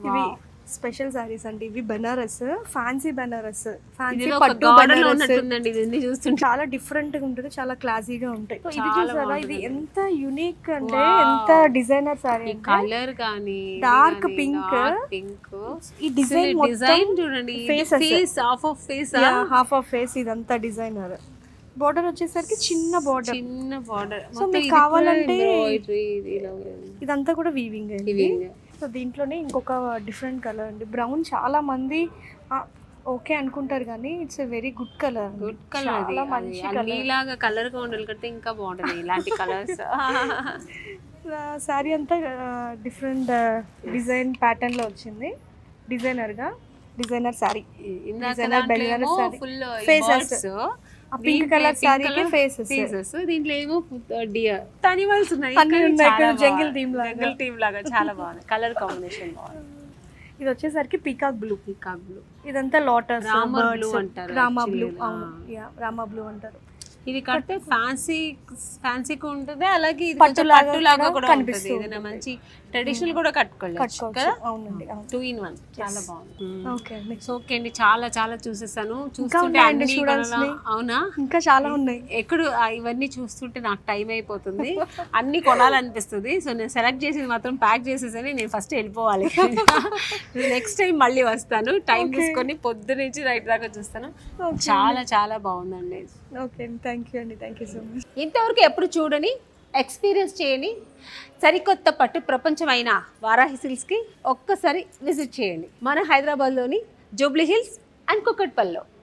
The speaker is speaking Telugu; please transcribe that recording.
ఇవి స్పెషల్ సారీస్ అండి. ఇవి బెనారస్, ఫ్యాన్సీ బెనారస్, ఫ్యాన్సీ ఇదిలో ఒక పట్టు గార్డెన్ లో బెనారస్. ఉన్నట్టుందండి ఇది చూస్తుంటే. చాలా డిఫరెంట్ గా ఉంటుంది, చాలా క్లాసీగా ఉంటాయి. ఇది చాలా చూసారా, బాగుంటుంది. ఇది ఎంత యూనిక్ అంటే Wow. ఎంత డిజైనర్ సారీ. ఈ కలర్ గానీ డార్క్ పింక్, పింక్, ఈ డిజైన్ డిజైన్ చూడండి, face half of face, half of face, ఇదంతా డిజైనర్. బోర్డర్ వచ్చేసరికి చిన్న బోర్డర్, చిన్న బార్డర్. సో మీకు కావాలంటే ఇదంతా కూడా వీవింగ్ అండి. సో దీంట్లోనే ఇంకొక డిఫరెంట్ కలర్ అండి, బ్రౌన్. చాలా మంది ఓకే అనుకుంటారు కానీ it's a very good colour. Good colour. చాలా మంచి కలర్. నీలాగా కలర్ గా ఉండాలి కంటే ఇంకా బాగుంటుంది ఇలాంటి కలర్స్. శారీ అంతా డిఫరెంట్ డిజైన్ ప్యాటర్న్ లో వచ్చింది, designer sari. Full faces, pink colour శారీకి ఫేసెస్. దీంట్లో ఏమో డియర్ అనిమల్స్ ఉన్నాయి, జంగిల్ థీమ్ లాగా చాలా బాగుంది. కలర్ కాంబినేషన్ బాగుంది. ఇది వచ్చేసరికి పీకాక్ బ్లూ. బ్లూ, ఇదంతా లోటస్, రామా బ్లూ అంటారు, రామా బ్లూ. రామా బ్లూ అంటారు. ఇది కడితే ఫ్యాన్సీగా ఉంటుంది, అలాగే ఇది పట్టులాగా కూడా కనిపిస్తుంది. ఏదైనా మంచి ట్రెడిషనల్ కూడా కట్టుకోవచ్చు కదా. అవునండి, 2 in 1 చాలా బాగుంది. ఓకే అండి, చాలా చాలా చూసేసాను. చూస్తుంటే అన్ని అవునా, ఇంకా చాలా ఉన్నాయి. ఎక్కడ ఇవన్నీ చూస్తుంటే నాకు టైం అయిపోతుంది, అన్ని కొనాలనిపిస్తుంది. సో నేను సెలెక్ట్ చేసేది మాత్రం ప్యాక్ చేసేసని నేను ఫస్ట్ వెళ్ళిపోవాలి. నెక్స్ట్ టైం మళ్ళీ వస్తాను, టైం తీసుకొని పొద్దు నుంచి రైట్ దాకా చూస్తాను. చాలా చాలా బాగుందండి. ఓకే, థ్యాంక్ యూ అండి, థ్యాంక్ యూ సో మచ్. ఇంతవరకు ఎప్పుడు చూడని, ఎక్స్పీరియన్స్ చేయని సరికొత్త పట్టు ప్రపంచమైన వారాహి సిల్క్స్కి ఒక్కసారి విజిట్ చేయండి. మన హైదరాబాద్లోని జూబ్లీ హిల్స్ అండ్ కుకట్పల్లిలో.